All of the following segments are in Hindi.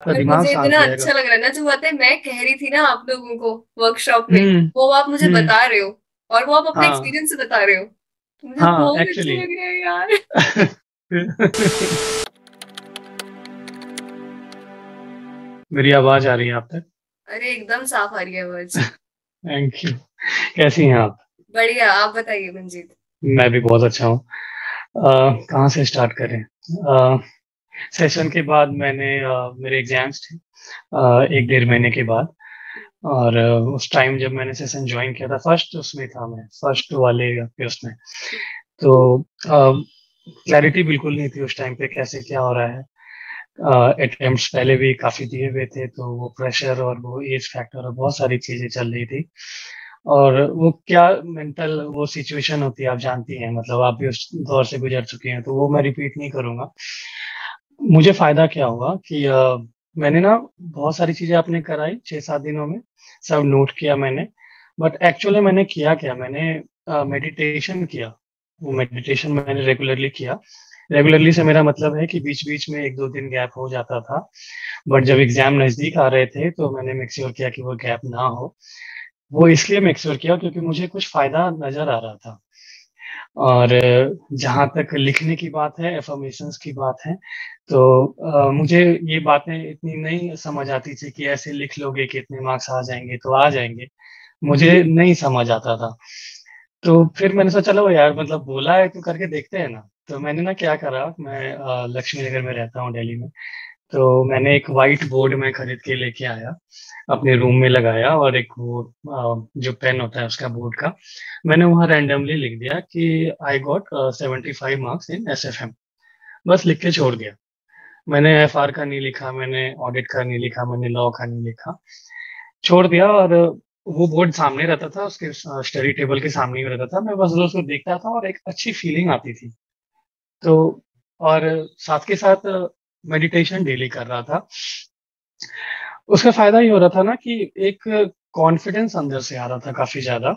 आपका और दिमाग मुझे शांत इतना रहेगा। अच्छा लग रहा है ना, जो बातें मैं कह रही थी ना आप लोगों को वर्कशॉप में, हम्म। वो आप मुझे हम्म। बता रहे हो, और वो आप अपने हाँ। एक्सपीरियंस से बता रहे हो, तो मुझे हाँ बहुत अच्छा एक्चुअली। लग रहा है यार। मेरी आवाज आ रही है आप तक? अरे एकदम साफ आ रही है आवाज। Thank you. कैसी हैं आप? बढ़िया, आप बताइए मंजीत। मैं भी बहुत अच्छा हूँ। कहाँ से स्टार्ट करें? सेशन के बाद मेरे एग्जाम्स थे, 1 डेढ़ महीने के बाद। और उस टाइम जब मैंने सेशन ज्वाइन किया था, फर्स्ट उसमें था, मैं फर्स्ट वाले पे उसमें। तो क्लैरिटी बिल्कुल नहीं थी उस टाइम पे कैसे क्या हो रहा है। अटेम्प्ट्स पहले भी काफी दिए हुए थे, तो वो प्रेशर और वो एज फैक्टर और बहुत सारी चीजें चल रही थी। और वो क्या मेंटल वो सिचुएशन होती है, आप जानती हैं, मतलब आप भी उस दौर से गुजर चुके हैं, तो वो मैं रिपीट नहीं करूंगा। मुझे फायदा क्या हुआ कि मैंने ना बहुत सारी चीजें आपने कराई 6 7 दिनों में, सब नोट किया मैंने। बट एक्चुअली मैंने किया क्या, मैंने मेडिटेशन किया। वो मेडिटेशन मैंने रेगुलरली किया। रेगुलरली से मेरा मतलब है कि बीच बीच में 1 2 दिन गैप हो जाता था। बट जब एग्जाम नजदीक आ रहे थे तो मैंने मेक श्योर किया कि वो गैप ना हो। वो इसलिए मेक श्योर किया क्योंकि मुझे कुछ फायदा नजर आ रहा था। और जहाँ तक लिखने की बात है, एफर्मेशंस की बात है, तो मुझे ये बातें इतनी नहीं समझ आती थी कि ऐसे लिख लोगे कि इतने मार्क्स आ जाएंगे तो आ जाएंगे। मुझे नहीं समझ आता था। तो फिर मैंने सोचा चलो यार, मतलब बोला है तो करके देखते हैं ना। तो मैंने ना क्या करा, मैं लक्ष्मी नगर में रहता हूँ दिल्ली में। तो मैंने एक वाइट बोर्ड में खरीद के लेके आया, अपने रूम में लगाया, और एक वो जो पेन होता है उसका बोर्ड का, मैंने वहाँ रैंडमली लिख दिया कि I got 75 marks in SFM. बस लिख के छोड़ दिया। मैंने एफआर का नहीं लिखा, मैंने ऑडिट का नहीं लिखा, मैंने लॉ का नहीं लिखा, छोड़ दिया। और वो बोर्ड सामने रहता था, उसके स्टडी टेबल के सामने ही रहता था, मैं बस रोज उसको देखता था और एक अच्छी फीलिंग आती थी। तो और साथ के साथ मेडिटेशन डेली कर रहा था। उसका फायदा ये हो रहा था ना कि एक कॉन्फिडेंस अंदर से आ रहा था काफी ज्यादा।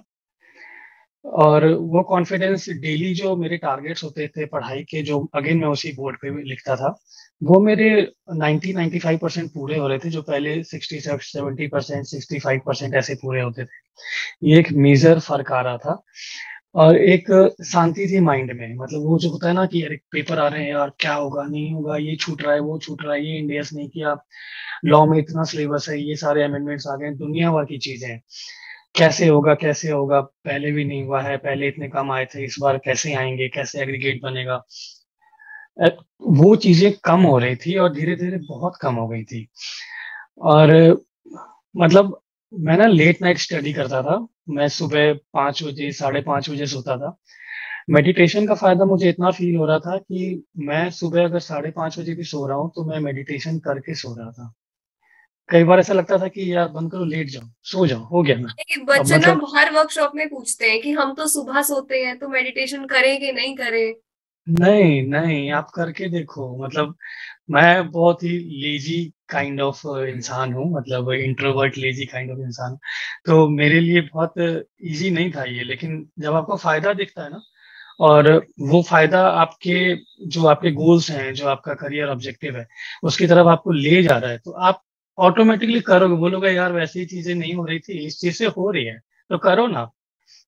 और वो कॉन्फिडेंस डेली जो मेरे टारगेट्स होते थे पढ़ाई के, जो अगेन मैं उसी बोर्ड पे भी लिखता था, वो मेरे 90 95% पूरे हो रहे थे, जो पहले 60 70% 65% ऐसे पूरे होते थे। ये एक मेजर फर्क आ रहा था। और एक शांति थी माइंड में, मतलब वो जो होता है ना कि यार एक पेपर आ रहे हैं यार, क्या होगा नहीं होगा, ये छूट रहा है वो छूट रहा है, ये इंडियस नहीं किया, लॉ में इतना सिलेबस है, ये सारे अमेंडमेंट्स आ गए हैं, दुनिया भर की चीजें हैं, कैसे होगा कैसे होगा, पहले भी नहीं हुआ है, पहले इतने कम आए थे, इस बार कैसे आएंगे, कैसे एग्रीगेट बनेगा। अ, वो चीजें कम हो रही थी और धीरे धीरे बहुत कम हो गई थी। और मतलब मैं ना लेट नाइट स्टडी करता था। मैं सुबह 5 बजे 5:30 बजे सोता था। मेडिटेशन का फायदा मुझे इतना फील हो रहा था कि मैं सुबह अगर 5:30 बजे भी सो रहा हूँ तो मैं मेडिटेशन करके सो रहा था। कई बार ऐसा लगता था कि यार बंद करो, लेट जाओ, सो जाओ, हो गया ना। ये अब बच्चे ना मतलब हर वर्कशॉप में पूछते हैं कि हम तो सुबह सोते हैं, तो मेडिटेशन करें कि नहीं करें। नहीं नहीं, आप करके देखो, मतलब मैं बहुत ही लेजी काइंड ऑफ इंसान हूँ, मतलब इंट्रोवर्ट लेजी काइंड ऑफ इंसान। तो मेरे लिए बहुत इजी नहीं था ये, लेकिन जब आपको फायदा दिखता है ना, और वो फायदा आपके जो आपके गोल्स हैं, जो आपका करियर ऑब्जेक्टिव है, उसकी तरफ आपको ले जा रहा है, तो आप ऑटोमेटिकली करोगे, बोलोगे यार वैसी चीजें नहीं हो रही थी, इस चीज से हो रही है, तो करो ना।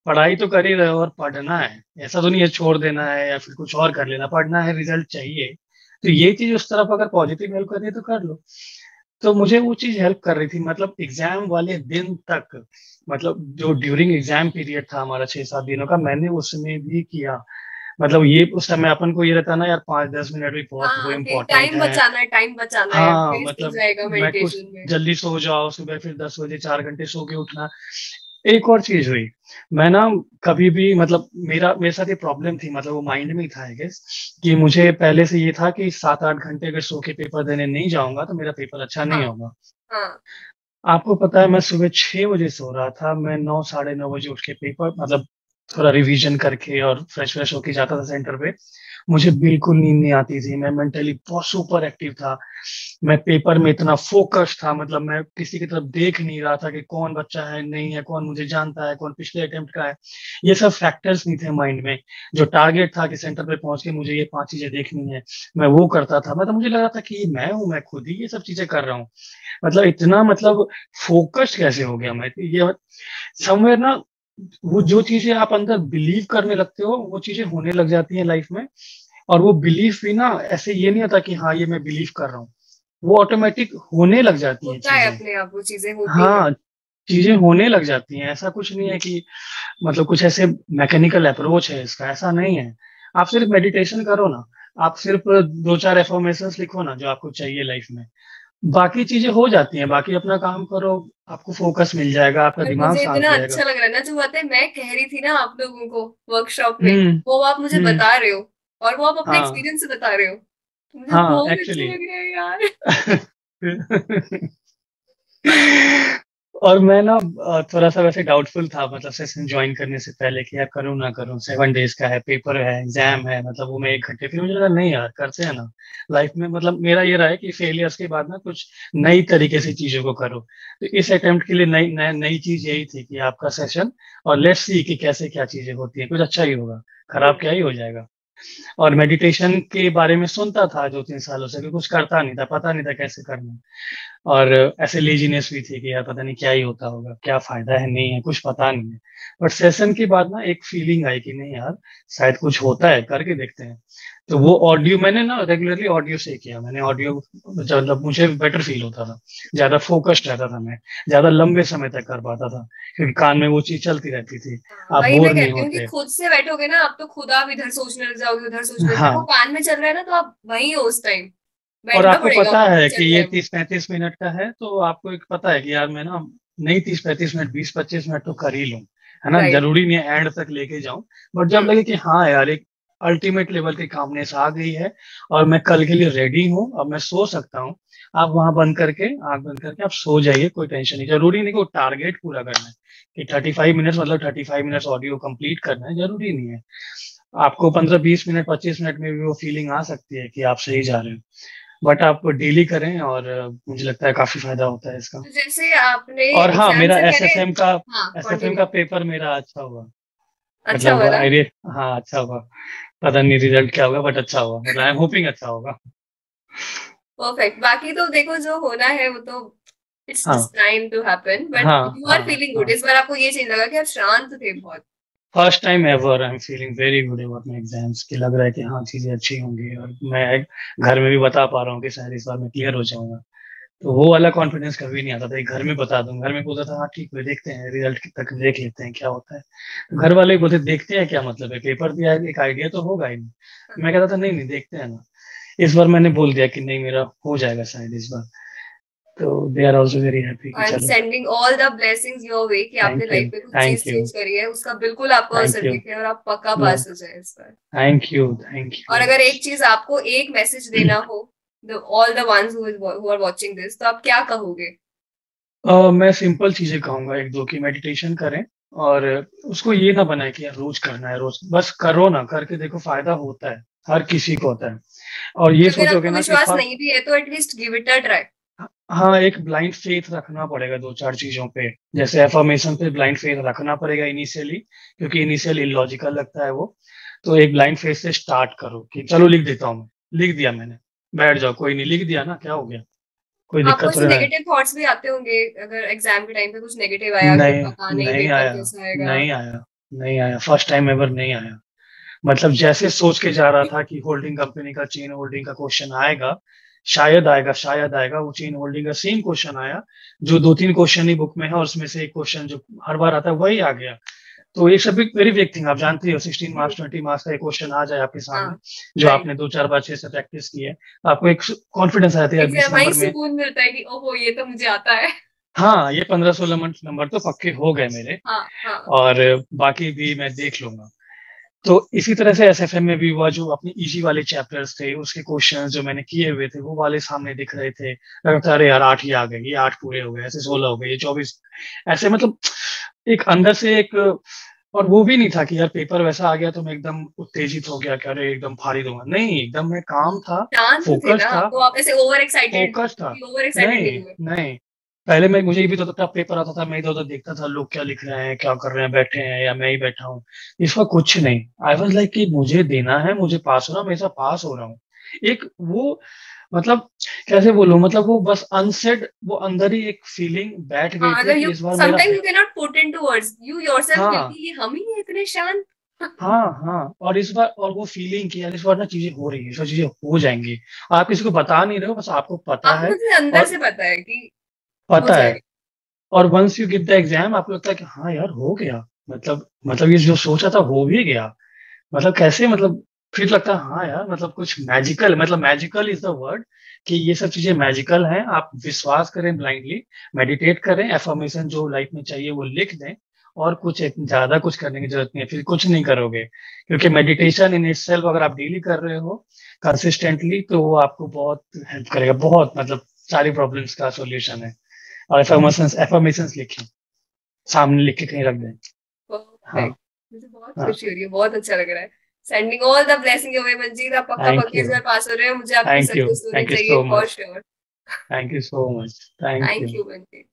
पढ़ाई तो कर ही रहे हो और पढ़ना है, ऐसा तो नहीं है छोड़ देना है या फिर कुछ और कर लेना, पढ़ना है, रिजल्ट चाहिए। तो ये चीज उस तरफ अगर पॉजिटिव हेल्प कर रही है तो कर लो। तो मुझे वो चीज हेल्प कर रही थी, मतलब एग्जाम वाले दिन तक, मतलब जो ड्यूरिंग एग्जाम पीरियड था हमारा 6 7 दिनों का, मैंने उसमें भी किया। मतलब ये उस समय अपन को ये रहता है ना यार, 5 10 मिनट भी बहुत वो हाँ, कि इम्पोर्टेंट टाइम है। बचाना है, टाइम बचाना है, हाँ वेस्ट हो मतलब जाएगा मैं कुछ मेडिटेशन में। जल्दी सो जाओ, सुबह फिर 10 बजे 4 घंटे सो के उठना। एक और चीज हुई, मैं ना कभी भी, मतलब मेरे साथ ये प्रॉब्लम थी, मतलब वो माइंड में ही था आई गेस, कि मुझे पहले से ये था कि 7 8 घंटे अगर सो के पेपर देने नहीं जाऊंगा तो मेरा पेपर अच्छा नहीं हाँ। होगा। हाँ। आपको पता है मैं सुबह 6 बजे सो रहा था, मैं 9 साढ़े 9 बजे उठ के पेपर, मतलब थोड़ा रिवीजन करके और फ्रेश फ्रेश होके जाता था सेंटर पे, मुझे बिल्कुल नींद नहीं आती थी, मैं मेंटली बहुत सुपर एक्टिव था। मैं पेपर में इतना फोकस था, मतलब मैं किसी की तरफ देख नहीं रहा था कि कौन बच्चा है नहीं है, कौन मुझे जानता है, कौन पिछले अटेम्प्ट का है। ये सब फैक्टर्स नहीं थे माइंड में। जो टारगेट था कि सेंटर पे पहुंच के मुझे ये 5 चीजें देखनी है, मैं वो करता था। मतलब मुझे लगा था कि ये मैं हूँ, मैं खुद ही ये सब चीजें कर रहा हूँ। मतलब इतना, मतलब फोकस कैसे हो गया मैं ये समवेयर ना। वो जो चीजें आप अंदर बिलीव करने लगते हो वो चीजें होने लग जाती हैं लाइफ में। और वो बिलीफ भी ना ऐसे ये नहीं होता कि हाँ ये मैं बिलीव कर रहा हूँ, वो ऑटोमेटिक होने लग जाती हैं होता है चीजें। अपने आप, वो चीजें होती हैं। हाँ, चीजें होने लग जाती हैं। ऐसा कुछ नहीं है कि मतलब कुछ ऐसे मैकेनिकल अप्रोच है इसका, ऐसा नहीं है। आप सिर्फ मेडिटेशन करो ना, आप सिर्फ 2 4 एफर्मेशंस लिखो ना जो आपको चाहिए लाइफ में, बाकी चीजें हो जाती हैं। बाकी अपना काम करो, आपको फोकस मिल जाएगा, आपका और दिमाग मुझे शांत इतना रहेगा। अच्छा लग रहा है ना जो बातें मैं कह रही थी ना आप लोगों को वर्कशॉप में, हम्म। वो आप मुझे हम्म। बता रहे हो, और वो आप अपने हाँ। एक्सपीरियंस से बता रहे हो, तो मुझे हाँ बहुत अच्छा एक्चुअली। लग रहा है यार। और मैं ना थोड़ा सा वैसे डाउटफुल था, मतलब सेशन ज्वाइन करने से पहले कि यार करूँ ना करूँ, 7 डेज का है, पेपर है, एग्जाम है, मतलब वो मैं 1 घंटे, फिर मुझे लगा नहीं यार करते हैं ना लाइफ में। मतलब मेरा ये रहा है कि फेलियर्स के बाद ना कुछ नई तरीके से चीजों को करो। तो इस अटेम्प्ट के लिए नई नई नई चीज यही थी कि आपका सेशन, और लेट्स सी कि कैसे क्या चीजें होती है, कुछ अच्छा ही होगा, खराब क्या ही हो जाएगा। और मेडिटेशन के बारे में सुनता था 2 3 सालों से, कि कुछ करता नहीं था, पता नहीं था कैसे करना। और ऐसे लेजीनेस भी थी कि यार पता नहीं क्या ही होता होगा, क्या फायदा है, नहीं है, कुछ पता नहीं है। बट सेशन के बाद ना एक फीलिंग आई कि नहीं यार शायद कुछ होता है, करके देखते हैं। तो वो ऑडियो मैंने ना रेगुलरली ऑडियो से किया, मैंने ऑडियो, मतलब मुझे बेटर फील होता था, ज्यादा फोकस्ड रहता था मैं, ज्यादा लंबे समय तक कर पाता था, क्योंकि कान में वो चीज चलती रहती थी, हाँ, आप वही मैं बोर नहीं कहती हूँ कि होते। खुद से बैठोगे ना आप, तो खुद आप इधर सोचने लग जाओगे, उधर सोचने लग जाओगे, वो हाँ, कान में चल रहा है ना, तो आप वहीं हो उस टाइम, और बैठना आपको पड़ेगा पता वहां, है कि चल रहा ये है वो। 30 35 मिनट का है, तो आपको एक पता है कि यार मैं ना नहीं 30 35 मिनट 20 25 मिनट तो कर ही लूं, है ना, राइट। जरूरी नहीं है एंड तक लेके जाऊं। बट जब हम्म। लगे कि हाँ यार एक अल्टीमेट लेवल की कामनेस आ गई है और मैं कल के लिए रेडी हूँ, अब मैं सो सकता हूँ, आप वहां बंद करके, आंख बंद करके आप सो जाइए, कोई टेंशन नहीं। जरूरी नहीं कि वो टारगेट पूरा करना है कि 35 मिनट्स, मतलब 35 मिनट्स ऑडियो कंप्लीट करना है, जरूरी नहीं है। आपको 15 20 मिनट 25 मिनट में भी वो फीलिंग आ सकती है कि आप सही जा रहे हो। बट आप डेली करें, और मुझे लगता है काफी फायदा होता है इसका। तो जैसे आपने और हाँ, एग्जाम मेरा से पहले, एसएफएम का, हाँ एसएफएम का कंटिन्यू। पेपर मेरा अच्छा हुआ। अच्छा मतलब हुआ ना। आई रे हाँ अच्छा हुआ। पता नहीं रिजल्ट क्या होगा, बट अच्छा हुआ, मतलब आई एम होपिंग अच्छा होगा। परफेक्ट। बाकी तो देखो जो होना है वो तो इट्स हाँ। डिजाइन टू हैपन, बट हाँ। यू आर हाँ। Feeling good. हाँ। इस बार आपको ये चीज लगा कि आप शांत थे बहुत। First time ever I am feeling very good about my exams, की लग रहा है कि हाँ चीजें अच्छी होंगी, और मैं घर में भी बता पा रहा हूँ कि शायद इस बार मैं क्लियर हो जाऊंगा। तो वो वाला कॉन्फिडेंस कभी नहीं आता था कि घर में बता दूं। घर में बोलता था हाँ ठीक है देखते हैं, रिजल्ट तक देख लेते हैं क्या होता है। तो घर वाले बोलते देखते हैं क्या मतलब है, पेपर दिया है, एक आइडिया तो होगा ही नहीं। मैं कहता था नहीं नहीं देखते हैं ना। इस बार मैंने बोल दिया कि नहीं मेरा हो जाएगा शायद इस बार। तो they are also very happy कि आई एम चलो। Sending all the blessings your way कि आपने थैंक यू। लाइफ में कुछ चीज थैंक यू। चेंज करी है, उसका बिल्कुल आपको थैंक असर यू। दिखे और आप पक्का नो। पास हो जाए इस बार। Thank you. थैंक और यू। अगर एक चीज आपको, एक मैसेज देना हो the all the ones who are watching this, तो आप क्या कहोगे? मैं सिंपल चीजें कहूंगा एक दो, की मेडिटेशन करें। और उसको ये ना बनाए कि यार रोज करना है, रोज बस करो ना, करके देखो फायदा होता है, हर किसी को होता है। और ये अगर सोचोगे आपको ना कि विश्वास नहीं भी है तो at least give it a try. हाँ, एक ब्लाइंड फेथ रखना पड़ेगा 2 4 चीजों पे। जैसे एफर्मेशन पे ब्लाइंड फेथ रखना पड़ेगा इनिशियली, क्योंकि इनिशियल इलॉजिकल लगता है वो। तो एक ब्लाइंड फेथ से स्टार्ट करो कि चलो लिख देता हूँ मैं, लिख दिया मैंने, बैठ जाओ, कोई नहीं, लिख दिया ना, क्या हो गया, कोई आपको दिक्कत ऐसे थोड़ी ना है। नेगेटिव थॉट्स भी आते होंगे, अगर एग्जाम के टाइम पे कुछ नेगेटिव आया कि नहीं, पता नहीं नहीं पेपर आया, कैसा आएगा? नहीं आया, नहीं आया, फर्स्ट टाइम एवर नहीं आया। मतलब जैसे सोच के जा रहा था कि होल्डिंग कंपनी का, चेन होल्डिंग का क्वेश्चन आएगा, शायद आएगा, शायद आएगा, वो चेन होल्डिंग का सेम क्वेश्चन आया, जो 2 3 क्वेश्चन ही बुक में है, और उसमें से एक क्वेश्चन जो हर बार आता है वही आ गया। तो ये सब वेरी बिग थिंग, आप जानते हो, 16 मार्क्स 20 मार्क्स का एक क्वेश्चन आ जाए आपके सामने, हाँ। जो राइट। आपने 2 4 बार अच्छे से प्रैक्टिस की है, तो आपको एक कॉन्फिडेंस आता है यार 20 नंबर वही में। सुकून मिलता है कि ओहो ये तो मुझे आता है। हाँ, ये 15 16 नंबर तो पक्के हो गए मेरे। हाँ हाँ। और बाकी भी मैं देख लूंगा। तो इसी तरह से एसएफएम में भी हुआ, जो अपने इजी वाले चैप्टर्स थे उसके क्वेश्चंस जो मैंने किए हुए थे वो वाले सामने दिख रहे थे, लगता अरे यार 8 ही आ गए, ये 8 पूरे हो गए, ऐसे 16 हो गए, ये 24, ऐसे मतलब एक अंदर से एक और वो भी नहीं था कि यार पेपर वैसा आ गया तो मैं एकदम उत्तेजित हो गया कि अरे एकदम फाड़ी दूंगा, नहीं, एकदम मैं काम था, शांत थे फोकस ना, था, तो आप ऐसे फोकस था। ओवर एक्साइटेड नहीं, नहीं हुए? नहीं, पहले मैं, मुझे भी तो तब पेपर आता था, मैं इधर उधर देखता था लोग क्या लिख रहे हैं, क्या कर रहे हैं, बैठे हैं या मैं ही बैठा हूँ। इसका कुछ नहीं, आई वाज लाइक कि मुझे देना है, मुझे पास होना, मैं ऐसा पास हो रहा हूँ। एक वो, मतलब कैसे बोलूं, मतलब वो बस अनसेड, वो अंदर ही एक फीलिंग बैठ गई हाँ, थी मतलब यू कि इस बार मेरा समटाइम्स है। You can not put into words, you yourself feel हाँ, कि ये हम ही हैं इतने शांत। हाँ, हाँ, और इस बार, और वो फीलिंग की यार इस बार ना चीजें हो रही है, इस बार चीजें हो जाएंगी। आप किसी को बता नहीं रहे हो, बस आपको पता आपको है। मतलब अंदर और से पता है कि हो पता है, जाएगा। और once you give the exam आपको लगता है कि हाँ यार हो गया, मतलब ये जो सोचा था हो भी गया। मतलब कैसे, मतलब फिर लगता है हाँ यार, मतलब कुछ मैजिकल, मतलब मैजिकल इज द वर्ड, कि ये सब चीजें मैजिकल हैं। आप विश्वास करें ब्लाइंडली, मेडिटेट करें, एफर्मेशन जो लाइफ में चाहिए वो लिख दें, और कुछ ज्यादा कुछ करने की जरूरत नहीं है, फिर कुछ नहीं करोगे। क्योंकि मेडिटेशन इन इटसेल्फ अगर आप डेली कर रहे हो कंसिस्टेंटली, तो वो आपको बहुत हेल्प करेगा, बहुत, मतलब सारी प्रॉब्लम्स का सॉल्यूशन है। और एफर्मेशंस लिखें, सामने लिख के कहीं रख दें। हाँ। परफेक्ट। मुझे बहुत हाँ। खुशी हो रही है, बहुत अच्छा लग रहा है। Sending all the blessing away Manjeet, आप पक्का थैंक पक्की इस यू। बार पास हो रहे हो, मुझे आपकी थैंक यू। सक्सेस होनी थैंक यू चाहिए so for much. Sure. Thank you so much. Thank thank you. You Manjeet.